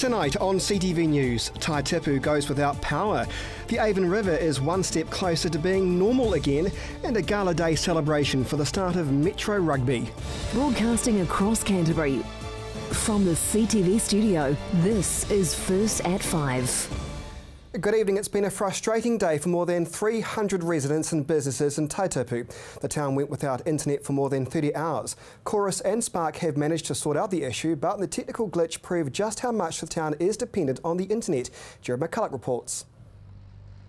Tonight on CTV News, Taitipu goes without power. The Avon River is one step closer to being normal again, and a gala day celebration for the start of Metro Rugby. Broadcasting across Canterbury from the CTV studio, this is First at 5. Good evening. It's been a frustrating day for more than 300 residents and businesses in Taitipu. The town went without internet for more than 30 hours. Chorus and Spark have managed to sort out the issue, but the technical glitch proved just how much the town is dependent on the internet. Jared McCulloch reports.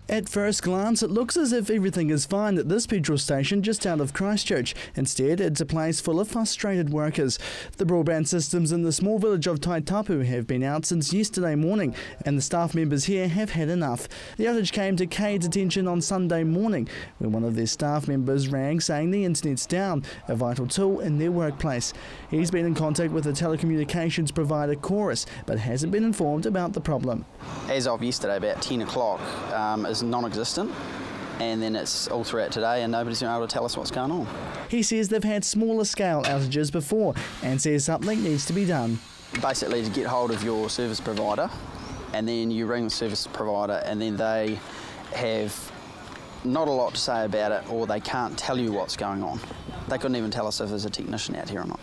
At first glance, it looks as if everything is fine at this petrol station just out of Christchurch. Instead, it's a place full of frustrated workers. The broadband systems in the small village of Taitapu have been out since yesterday morning, and the staff members here have had enough. The outage came to Cade's attention on Sunday morning, when one of their staff members rang saying the internet's down, a vital tool in their workplace. He's been in contact with the telecommunications provider Chorus, but hasn't been informed about the problem. As of yesterday, about 10 o'clock, is non-existent, and then it's all throughout today and nobody's been able to tell us what's going on. He says they've had smaller scale outages before and says something needs to be done. Basically, to get hold of your service provider, and then you ring the service provider and then they have not a lot to say about it, or they can't tell you what's going on. They couldn't even tell us if there's a technician out here or not.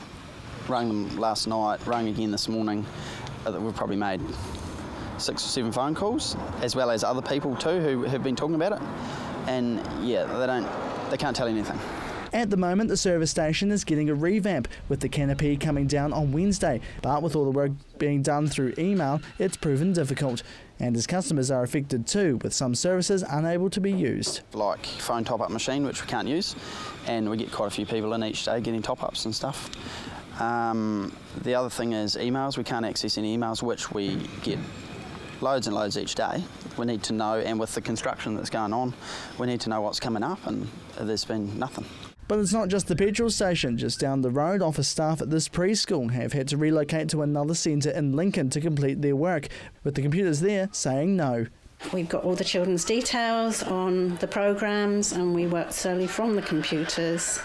Rang them last night, rang again this morning. We've probably made 6 or 7 phone calls, as well as other people too who have been talking about it, and yeah, they can't tell anything. At the moment, the service station is getting a revamp, with the canopy coming down on Wednesday, but with all the work being done through email, it's proven difficult, and as customers are affected too, with some services unable to be used. Like phone top-up machine, which we can't use, and we get quite a few people in each day getting top-ups and stuff. The other thing is emails. We can't access any emails, which we get loads and loads each day. We need to know, and with the construction that's going on, we need to know what's coming up, and there's been nothing. But it's not just the petrol station. Just down the road, office staff at this preschool have had to relocate to another centre in Lincoln to complete their work, with the computers there saying no. We've got all the children's details on the programmes, and we work solely from the computers,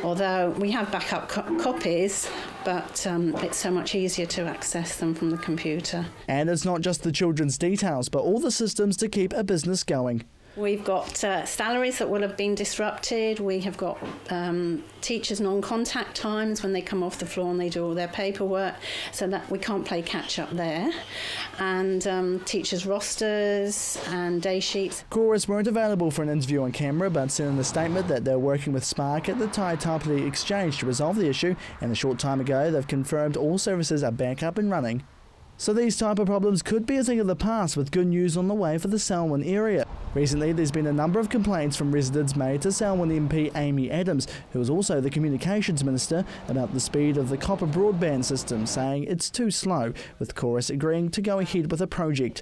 although we have backup copies, but it's so much easier to access them from the computer. And it's not just the children's details, but all the systems to keep a business going. We've got salaries that will have been disrupted. We have got teachers' non-contact times when they come off the floor and they do all their paperwork, so that we can't play catch-up there. And teachers' rosters and day sheets. Chorus weren't available for an interview on camera, but said in a statement that they're working with Spark at the Taitapu Exchange to resolve the issue, and a short time ago they've confirmed all services are back up and running. So these type of problems could be a thing of the past, with good news on the way for the Selwyn area. Recently, there's been a number of complaints from residents made to Selwyn MP Amy Adams, who is also the Communications Minister, about the speed of the copper broadband system, saying it's too slow, with Chorus agreeing to go ahead with a project.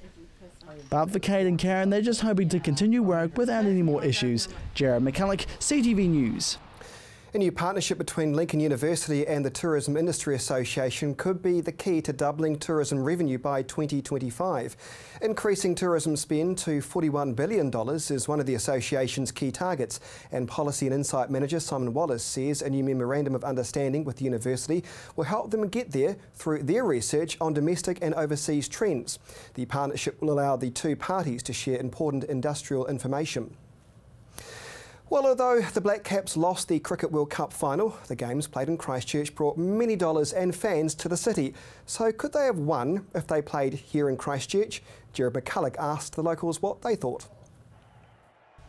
But for Cade and Karen, they're just hoping to continue work without any more issues. Jared McCulloch, CTV News. A new partnership between Lincoln University and the Tourism Industry Association could be the key to doubling tourism revenue by 2025. Increasing tourism spend to $41 billion is one of the association's key targets, and Policy and Insight Manager Simon Wallace says a new memorandum of understanding with the university will help them get there through their research on domestic and overseas trends. The partnership will allow the two parties to share important industrial information. Well, although the Black Caps lost the Cricket World Cup final, the games played in Christchurch brought many dollars and fans to the city. So could they have won if they played here in Christchurch? Jared McCulloch asked the locals what they thought.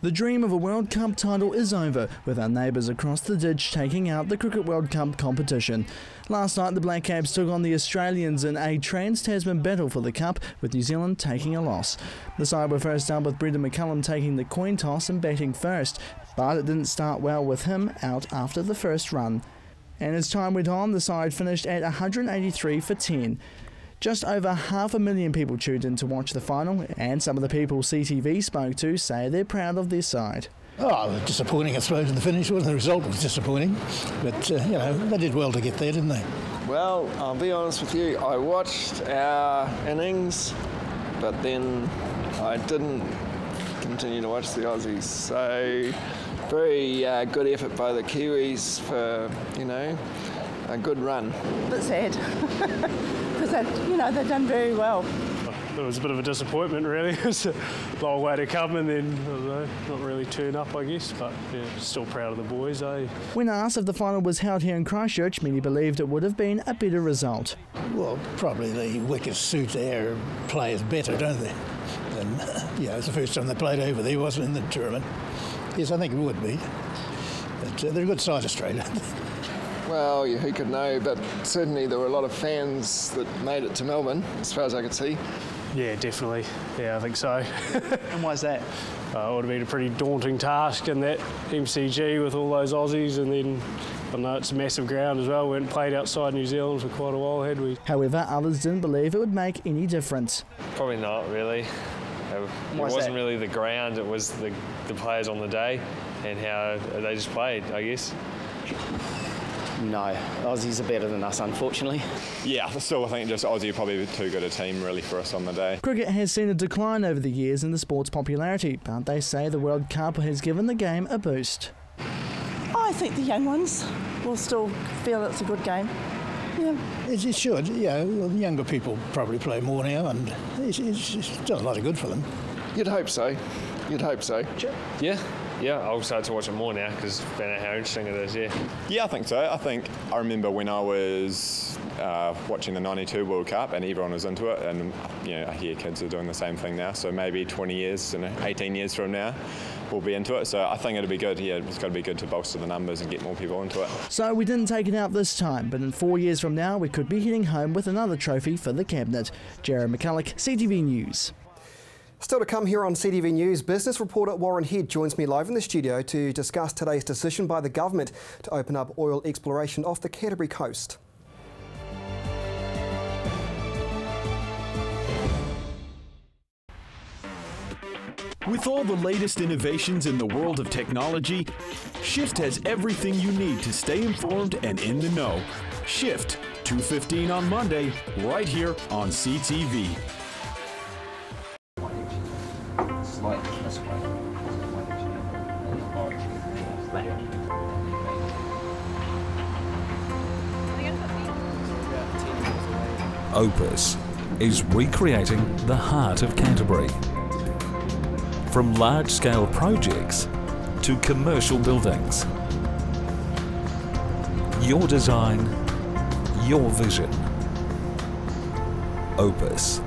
The dream of a World Cup title is over, with our neighbours across the ditch taking out the Cricket World Cup competition. Last night the Black Caps took on the Australians in a trans-Tasman battle for the Cup, with New Zealand taking a loss. The side were first up with Brendan McCullum taking the coin toss and batting first, but it didn't start well with him out after the first run. And as time went on, the side finished at 183 for 10. Just over 500,000 people tuned in to watch the final, and some of the people CTV spoke to say they're proud of their side. Oh, disappointing, I suppose, in the finish. The result was disappointing, but you know, they did well to get there, didn't they? Well, I'll be honest with you, I watched our innings, but then I didn't continue to watch the Aussies. So, very good effort by the Kiwis for, you know, a good run. A bit sad, because they've done very well. it was a bit of a disappointment really. It was a long way to come and then, I don't know, not really turn up I guess, but yeah, still proud of the boys, eh? When asked if the final was held here in Christchurch, many believed it would have been a better result. Well, probably the wickets suit their players better, don't they? And, it's the first time they played over there, wasn't in the tournament. Yes, I think it would be. But they're a good side, Australia. Well, who could know, but certainly there were a lot of fans that made it to Melbourne, as far as I could see. Yeah, definitely. Yeah, I think so. And why is that? It would have been a pretty daunting task in that MCG with all those Aussies, and then I know it's a massive ground as well. We hadn't played outside New Zealand for quite a while, had we? However, others didn't believe it would make any difference. Probably not, really. It wasn't really the ground, it was the players on the day and how they just played, I guess. No, Aussies are better than us, unfortunately. Yeah, still I think just Aussie are probably too good a team really for us on the day. Cricket has seen a decline over the years in the sport's popularity, but they say the World Cup has given the game a boost. I think the young ones will still feel it's a good game. Yeah. It should, well, the younger people probably play more now and it's done a lot of good for them. You'd hope so. You'd hope so. Yeah, I'll start to watch it more now because I found out how interesting it is, Yeah, I think so. I remember when I was watching the 92 World Cup and everyone was into it, and I hear kids are doing the same thing now, so maybe 20 years and 18 years from now we'll be into it, so I think it'll be good. Yeah, it's got to be good to bolster the numbers and get more people into it. So we didn't take it out this time, but in 4 years from now we could be heading home with another trophy for the Cabinet. Jared McCulloch, CTV News. Still to come here on CTV News, business reporter Warren Head joins me live in the studio to discuss today's decision by the government to open up oil exploration off the Canterbury coast. With all the latest innovations in the world of technology, Shift has everything you need to stay informed and in the know. Shift, 2:15 on Monday, right here on CTV. Opus is recreating the heart of Canterbury. From large-scale projects to commercial buildings. Your design, your vision. Opus.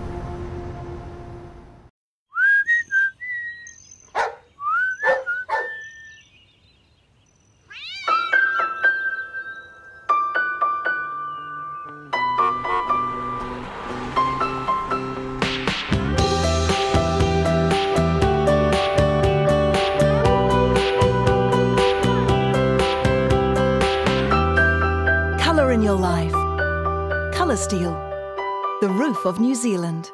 In your life. Colour Steel, the roof of New Zealand.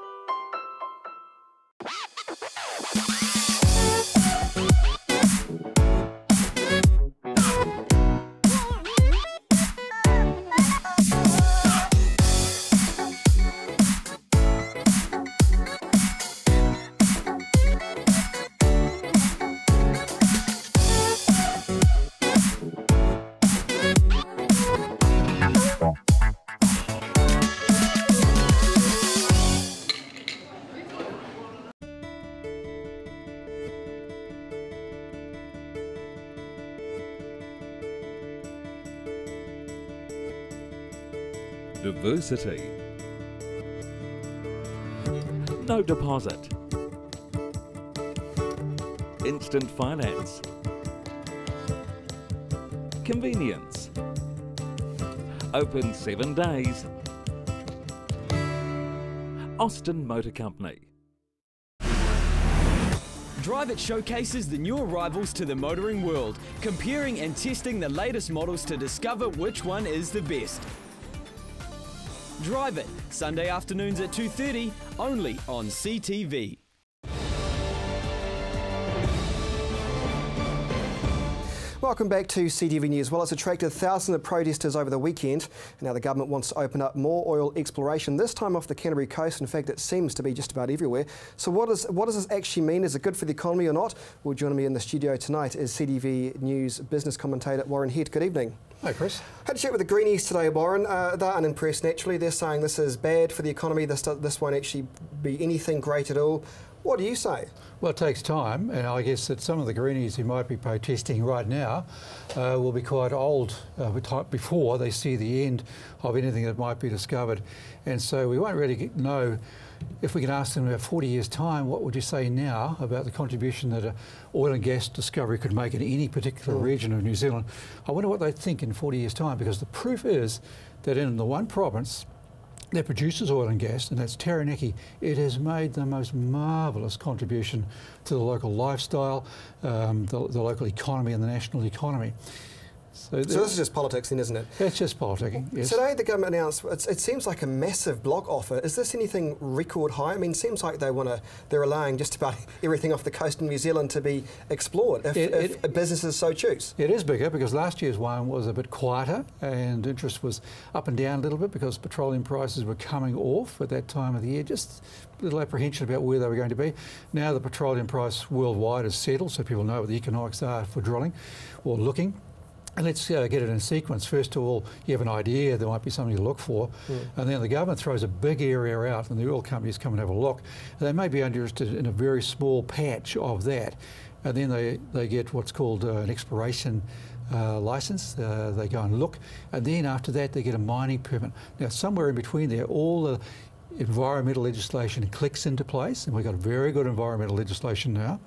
Diversity. No deposit. Instant finance. Convenience. Open 7 days. Austin Motor Company. Drive It showcases the new arrivals to the motoring world, comparing and testing the latest models to discover which one is the best. Drive It, Sunday afternoons at 2:30, only on CTV. Welcome back to CTV News. Well, it's attracted thousands of protesters over the weekend. Now the government wants to open up more oil exploration, this time off the Canterbury coast. In fact, it seems to be just about everywhere. So what does this actually mean? Is it good for the economy or not? Well, joining me in the studio tonight is CTV News business commentator Warren Head. Good evening. Hi, Chris. Had a chat with the Greenies today, Warren. They're unimpressed, naturally. They're saying this is bad for the economy. This won't actually be anything great at all. What do you say? Well, it takes time, and I guess that some of the Greenies who might be protesting right now will be quite old before they see the end of anything that might be discovered. And so we won't really know. If we can ask them about 40 years' time, what would you say now about the contribution that an oil and gas discovery could make in any particular region of New Zealand? I wonder what they'd think in 40 years' time, because the proof is that in the one province that produces oil and gas, and that's Taranaki, it has made the most marvellous contribution to the local lifestyle, the local economy and the national economy. So this is just politics then, isn't it? It's just politicking, yes. Today the government announced, it seems like a massive block offer. Is this anything record high? I mean, it seems like they're allowing just about everything off the coast of New Zealand to be explored if businesses so choose. It is bigger because last year's one was a bit quieter and interest was up and down a little bit because petroleum prices were coming off at that time of the year. Just a little apprehension about where they were going to be. Now the petroleum price worldwide has settled, so people know what the economics are for drilling or looking. And let's get it in sequence. First of all, you have an idea there might be something to look for, and then the government throws a big area out and the oil companies come and have a look. And they may be interested in a very small patch of that, and then they get what's called an exploration licence. They go and look, and then after that they get a mining permit. Now somewhere in between there, all the environmental legislation clicks into place, and we've got very good environmental legislation now.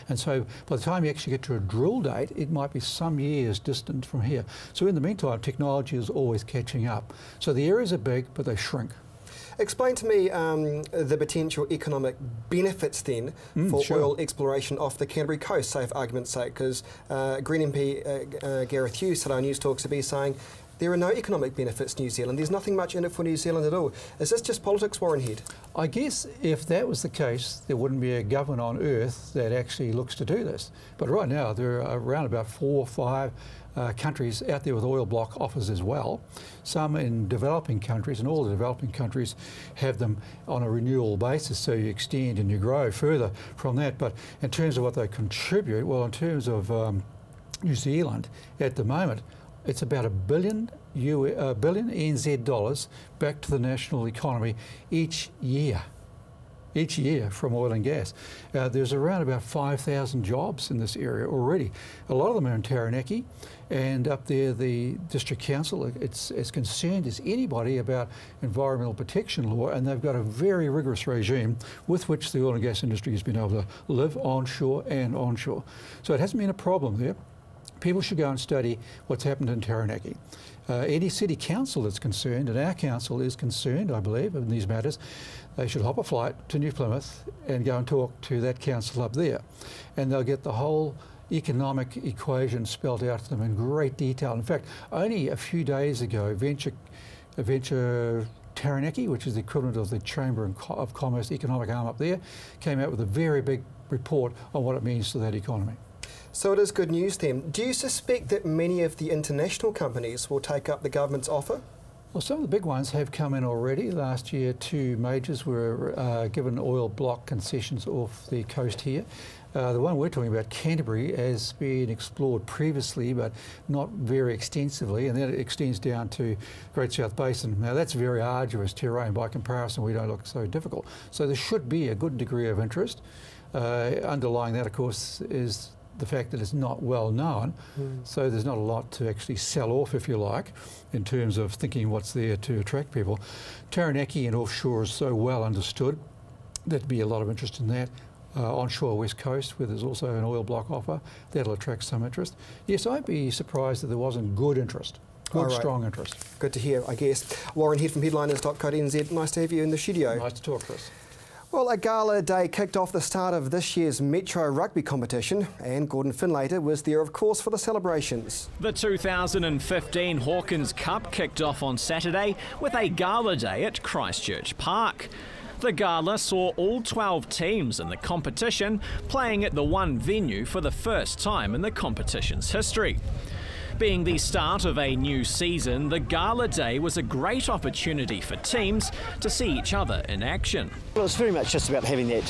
And so by the time you actually get to a drill date, it might be some years distant from here. So in the meantime, technology is always catching up. So the areas are big, but they shrink. Explain to me the potential economic benefits then for oil exploration off the Canterbury coast, say for argument's sake, because Green MP Gareth Hughes today on News Talks to be saying there are no economic benefits to New Zealand. There's nothing much in it for New Zealand at all. Is this just politics, Warren Head? I guess if that was the case, there wouldn't be a government on earth that actually looks to do this. But right now, there are around about 4 or 5 countries out there with oil block offers as well. Some in developing countries, and all the developing countries have them on a renewal basis, so you extend and you grow further from that. But in terms of what they contribute, well, in terms of New Zealand at the moment, it's about $1 billion NZ dollars back to the national economy each year from oil and gas. There's around about 5,000 jobs in this area already. A lot of them are in Taranaki, and up there the district council it's as concerned as anybody about environmental protection law, and they've got a very rigorous regime with which the oil and gas industry has been able to live onshore and onshore. So it hasn't been a problem there. People should go and study what's happened in Taranaki. Any city council that's concerned, and our council is concerned, I believe, in these matters, they should hop a flight to New Plymouth and go and talk to that council up there. And they'll get the whole economic equation spelled out to them in great detail. In fact, only a few days ago, Venture Taranaki, which is the equivalent of the Chamber of Commerce economic arm up there, came out with a very big report on what it means to that economy. So it is good news then. Do you suspect that many of the international companies will take up the government's offer? Well, some of the big ones have come in already. Last year, 2 majors were given oil block concessions off the coast here. The one we're talking about, Canterbury, has been explored previously, but not very extensively, and then it extends down to Great South Basin. Now, that's very arduous terrain. By comparison, we don't look so difficult. So there should be a good degree of interest. Underlying that, of course, is the fact that it's not well known, so there's not a lot to actually sell off, if you like, in terms of thinking what's there to attract people. Taranaki and offshore is so well understood, there'd be a lot of interest in that. Onshore West Coast, where there's also an oil block offer, that'll attract some interest. Yes, I'd be surprised that there wasn't good interest. Good, strong interest. Good to hear, I guess. Warren Head from headliners.co.nz, nice to have you in the studio. Nice to talk, Chris. Well, a gala day kicked off the start of this year's Metro Rugby competition, and Gordon Finlater was there, of course, for the celebrations. The 2015 Hawkins Cup kicked off on Saturday with a gala day at Christchurch Park. The gala saw all 12 teams in the competition playing at the one venue for the first time in the competition's history. Being the start of a new season, the Gala Day was a great opportunity for teams to see each other in action. Well, it's very much just about having that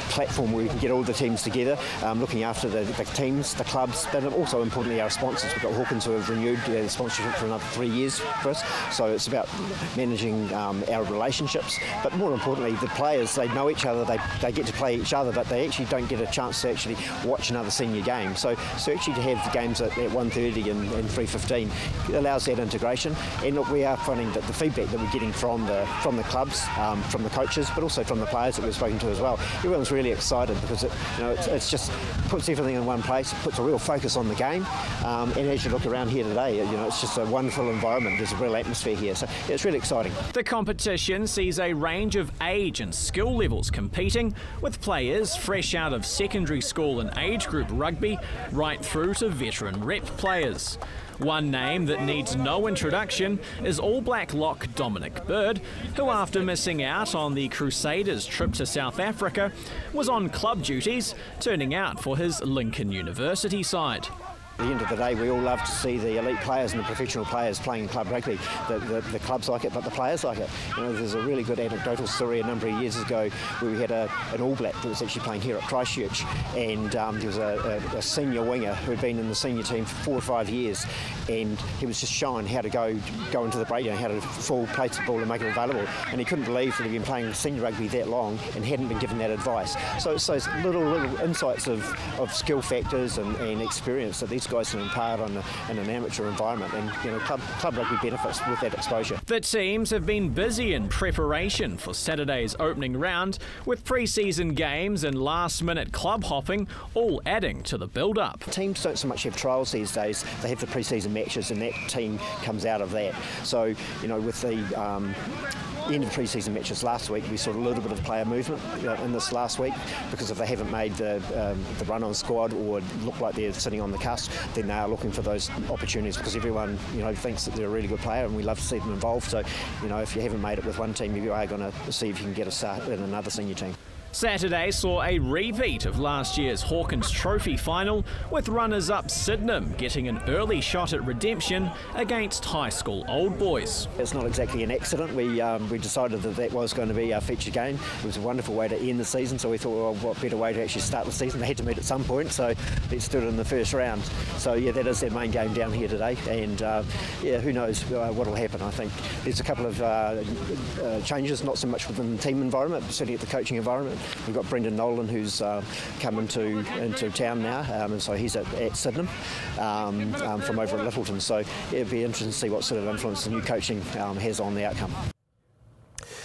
platform where we can get all the teams together, looking after the teams, the clubs, but also importantly our sponsors. We've got Hawkins who have renewed the sponsorship for another 3 years for us, so it's about managing our relationships, but more importantly the players, they know each other, they get to play each other, but they actually don't get a chance to actually watch another senior game. So actually to have the games at 1:30 and 3:15 allows that integration. And look, we are finding that the feedback that we're getting from the clubs, from the coaches, but also from the players that we've spoken to as well, everyone's really excited because it's just puts everything in one place, it puts a real focus on the game, and as you look around here today, it's just a wonderful environment. There's a real atmosphere here, so it's really exciting. The competition sees a range of age and skill levels competing, with players fresh out of secondary school and age group rugby right through to veteran rep players. One name that needs no introduction is All Black lock Dominic Bird, who after missing out on the Crusaders' trip to South Africa was on club duties, turning out for his Lincoln University side. At the end of the day, we all love to see the elite players and the professional players playing club rugby. The clubs like it, but the players like it. There's a really good anecdotal story a number of years ago where we had an All Black that was actually playing here at Christchurch, and there was a senior winger who had been in the senior team for 4 or 5 years, and he was just shown how to go into the break, how to full place the ball and make it available, and he couldn't believe that he'd been playing senior rugby that long and hadn't been given that advice. So it's those little insights of skill factors and experience that these guys can impart in an amateur environment, and club rugby benefits with that exposure. The teams have been busy in preparation for Saturday's opening round, with pre-season games and last-minute club hopping all adding to the build-up. Teams don't so much have trials these days, they have the pre-season matches, and that team comes out of that. So with the end of pre-season matches last week, we saw a little bit of player movement in this last week, because if they haven't made the run-on squad or look like they're sitting on the cusp, then they are looking for those opportunities, because everyone thinks that they're a really good player and we love to see them involved. So if you haven't made it with one team, you are going to see if you can get a start in another senior team. Saturday saw a repeat of last year's Hawkins Trophy final, with runners-up Sydenham getting an early shot at redemption against high school Old Boys. It's not exactly an accident. We decided that was going to be our featured game. It was a wonderful way to end the season, so we thought, well, what better way to actually start the season? They had to meet at some point, so let's do it in the first round. So yeah, that is their main game down here today, and who knows what will happen. I think there's a couple of changes, not so much within the team environment, but certainly at the coaching environment. We've got Brendan Nolan, who's come into town now, and so he's at Sydenham from over at Littleton. So it'd be interesting to see what sort of influence the new coaching has on the outcome.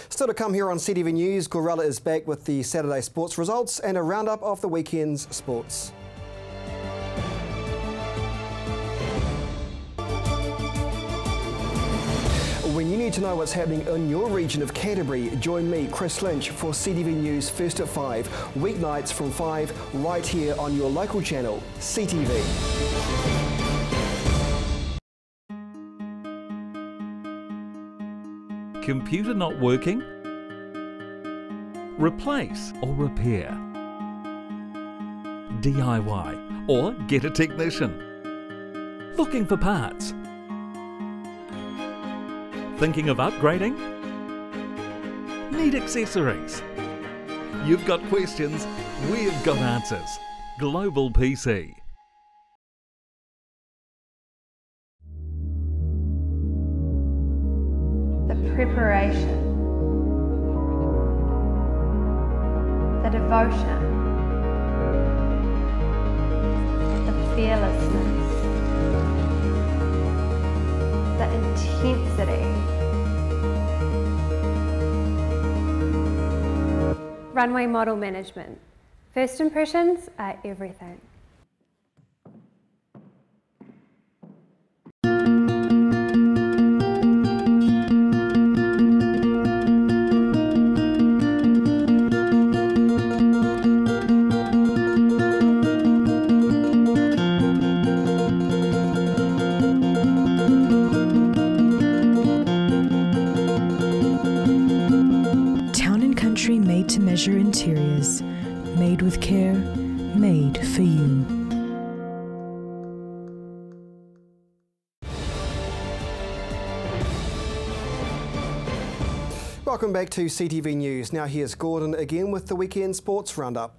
Still to come here on CTV News, Gorella is back with the Saturday sports results and a roundup of the weekend's sports. When you need to know what's happening in your region of Canterbury, join me, Chris Lynch, for CTV News First at 5, weeknights from 5, right here on your local channel, CTV. Computer not working? Replace or repair? DIY or get a technician? Looking for parts? Thinking of upgrading? Need accessories? You've got questions, we've got answers. Global PC. The preparation, the devotion, the fearlessness, the intensity. Runway model management. First impressions are everything. Made to measure interiors, made with care, made for you. Welcome back to CTV News. Now here's Gordon again with the weekend sports roundup.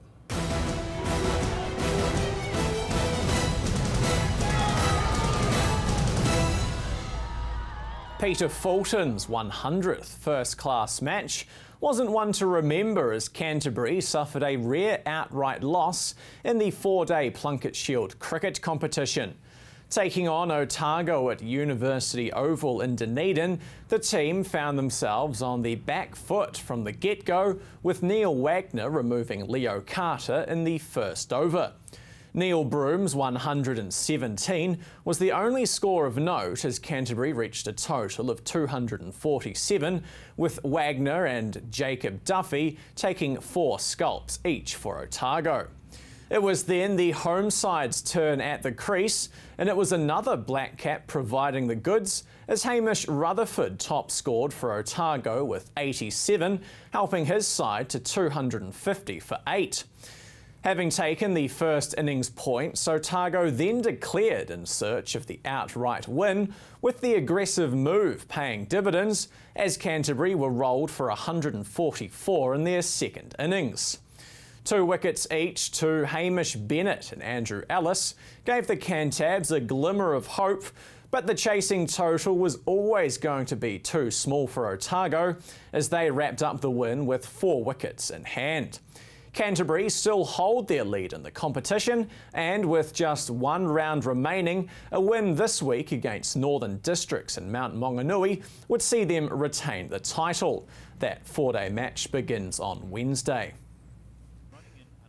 Peter Fulton's 100th first-class match wasn't one to remember as Canterbury suffered a rare outright loss in the four-day Plunket Shield cricket competition. Taking on Otago at University Oval in Dunedin, the team found themselves on the back foot from the get-go, with Neil Wagner removing Leo Carter in the first over. Neil Broom's 117 was the only score of note as Canterbury reached a total of 247, with Wagner and Jacob Duffy taking 4 scalps each for Otago. It was then the home side's turn at the crease, and it was another black cap providing the goods as Hamish Rutherford top scored for Otago with 87, helping his side to 250 for 8. Having taken the first innings points, Otago then declared in search of the outright win, with the aggressive move paying dividends as Canterbury were rolled for 144 in their second innings. 2 wickets each to Hamish Bennett and Andrew Ellis gave the Cantabs a glimmer of hope, but the chasing total was always going to be too small for Otago as they wrapped up the win with 4 wickets in hand. Canterbury still hold their lead in the competition, and with just 1 round remaining, a win this week against Northern Districts and Mount Maunganui would see them retain the title. That 4-day match begins on Wednesday.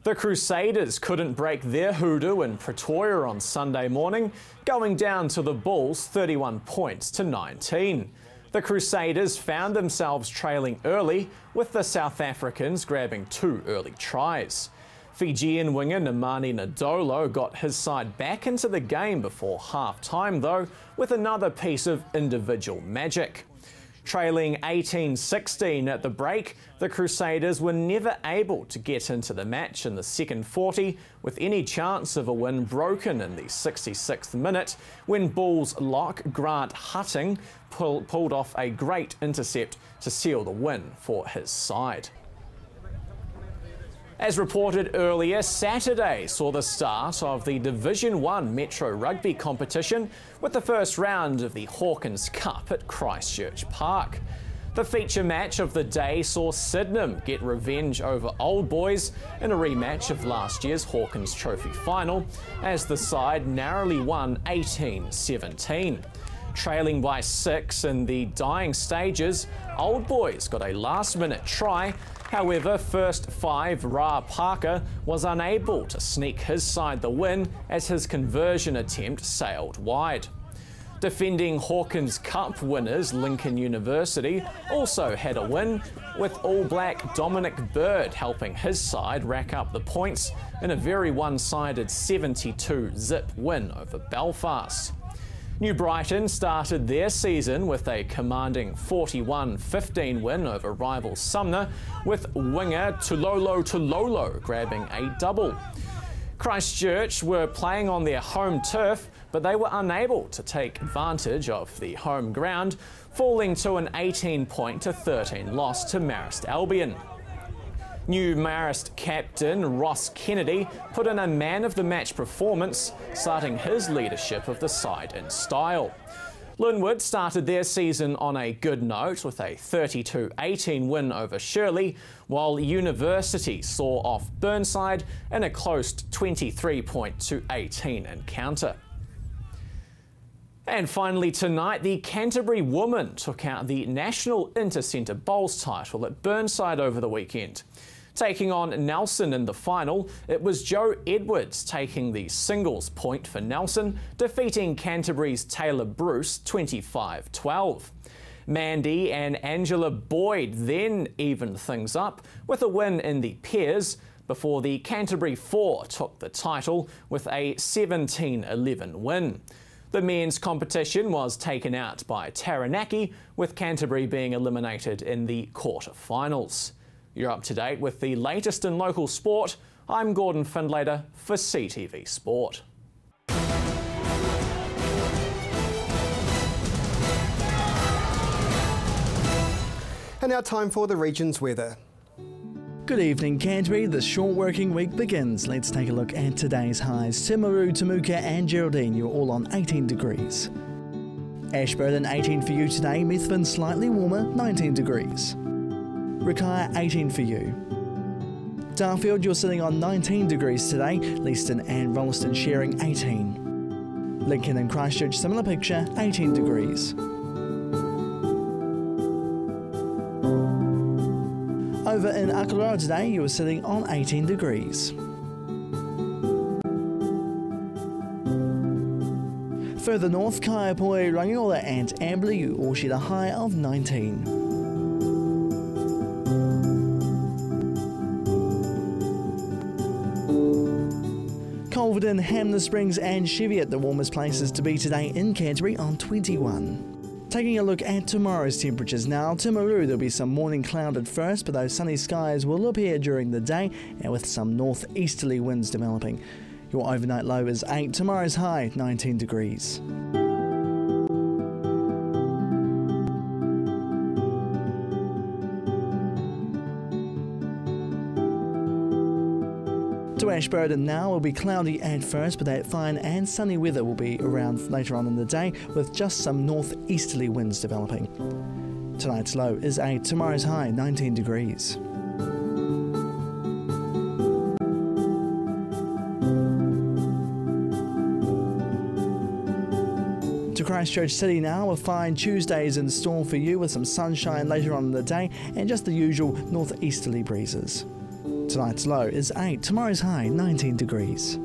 The Crusaders couldn't break their hoodoo in Pretoria on Sunday morning, going down to the Bulls 31 points to 19. The Crusaders found themselves trailing early, with the South Africans grabbing 2 early tries. Fijian winger Nemani Nadolo got his side back into the game before half-time though, with another piece of individual magic. Trailing 18-16 at the break, the Crusaders were never able to get into the match in the second 40, with any chance of a win broken in the 66th minute when Bulls lock Grant Hutting pulled off a great intercept to seal the win for his side. As reported earlier, Saturday saw the start of the Division 1 Metro Rugby competition with the first round of the Hawkins Cup at Christchurch Park. The feature match of the day saw Sydenham get revenge over Old Boys in a rematch of last year's Hawkins Trophy final, as the side narrowly won 18-17. Trailing by 6 in the dying stages, Old Boys got a last-minute try. However, first 5 Ra Parker was unable to sneak his side the win as his conversion attempt sailed wide. Defending Hawkins Cup winners Lincoln University also had a win, with All Black Dominic Bird helping his side rack up the points in a very one-sided 72-zip win over Belfast. New Brighton started their season with a commanding 41-15 win over rival Sumner, with winger Tulolo grabbing a double. Christchurch were playing on their home turf, but they were unable to take advantage of the home ground, falling to an 18-13 loss to Marist Albion. New Marist captain Ross Kennedy put in a man-of-the-match performance, starting his leadership of the side in style. Linwood started their season on a good note with a 32-18 win over Shirley, while University saw off Burnside in a close 23-18 encounter. And finally tonight, the Canterbury women took out the National Intercentre Bowls title at Burnside over the weekend. Taking on Nelson in the final, it was Jo Edwards taking the singles point for Nelson, defeating Canterbury's Taylor Bruce 25-12. Mandy and Angela Boyd then evened things up with a win in the pairs before the Canterbury 4 took the title with a 17-11 win. The men's competition was taken out by Taranaki, with Canterbury being eliminated in the quarter-finals. You're up to date with the latest in local sport. I'm Gordon Findlater for CTV Sport. And now time for the region's weather. Good evening, Canterbury. The short working week begins. Let's take a look at today's highs. Timaru, Temuka and Geraldine, you're all on 18 degrees. Ashburton, 18 for you today. Methven, slightly warmer, 19 degrees. Rikaya, 18 for you. Darfield, you're sitting on 19 degrees today. Leeston and Rolleston sharing 18. Lincoln and Christchurch, similar picture, 18 degrees. Over in Akaroa today, you were sitting on 18 degrees. Further north, Kaiapoi, Rangiola and Amberley, you all share a high of 19. Culverden, Hamner Springs and Cheviot, the warmest places to be today in Canterbury on 21. Taking a look at tomorrow's temperatures now, Timaru, there'll be some morning cloud at first, but those sunny skies will appear during the day and with some northeasterly winds developing. Your overnight low is 8, tomorrow's high 19 degrees. To Ashburton now, will be cloudy at first, but that fine and sunny weather will be around later on in the day with just some northeasterly winds developing. Tonight's low is 8, tomorrow's high 19 degrees. To Christchurch City now, a fine Tuesday is in store for you with some sunshine later on in the day and just the usual northeasterly breezes. Tonight's low is 8, tomorrow's high 19 degrees.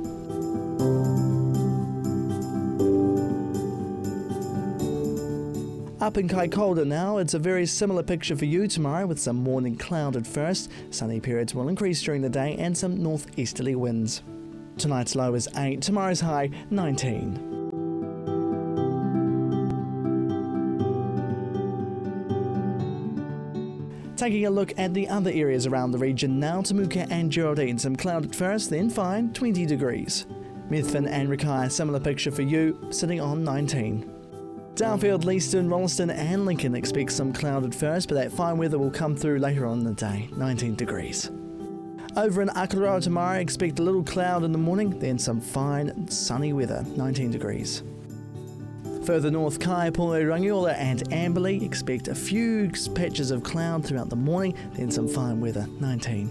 Up in Kaikoura now, it's a very similar picture for you tomorrow with some morning cloud at first. Sunny periods will increase during the day and some northeasterly winds. Tonight's low is 8, tomorrow's high 19. Taking a look at the other areas around the region now, Temuka and Geraldine, some cloud at first, then fine, 20 degrees. Methven and Rikaya, similar picture for you, sitting on 19. Darfield, Leeston, Rolleston and Lincoln expect some cloud at first, but that fine weather will come through later on in the day, 19 degrees. Over in Akaroa tomorrow, expect a little cloud in the morning, then some fine sunny weather, 19 degrees. Further north, Kaiapoi, Rangiola and Amberley expect a few patches of cloud throughout the morning, then some fine weather, 19.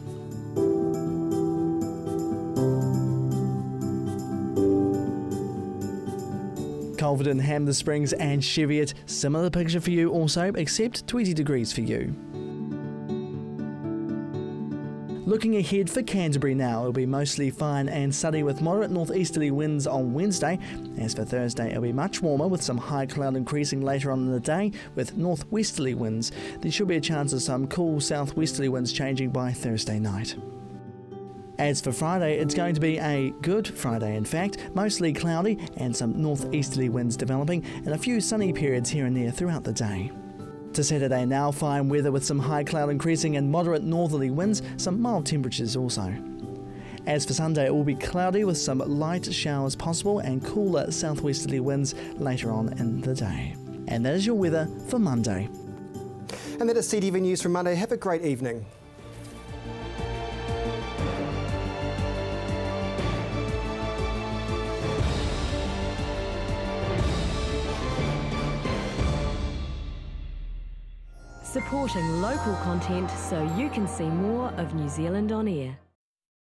Culverden, Hamner Springs and Cheviot, similar picture for you also, except 20 degrees for you. Looking ahead for Canterbury now, it'll be mostly fine and sunny with moderate northeasterly winds on Wednesday. As for Thursday, it'll be much warmer with some high cloud increasing later on in the day with northwesterly winds. There should be a chance of some cool southwesterly winds changing by Thursday night. As for Friday, it's going to be a good Friday in fact, mostly cloudy and some northeasterly winds developing and a few sunny periods here and there throughout the day. To Saturday now, fine weather with some high cloud increasing and moderate northerly winds, some mild temperatures also. As for Sunday, it will be cloudy with some light showers possible and cooler southwesterly winds later on in the day. And that is your weather for Monday. And that is CTV News from Monday. Have a great evening. Supporting local content so you can see more of New Zealand on air.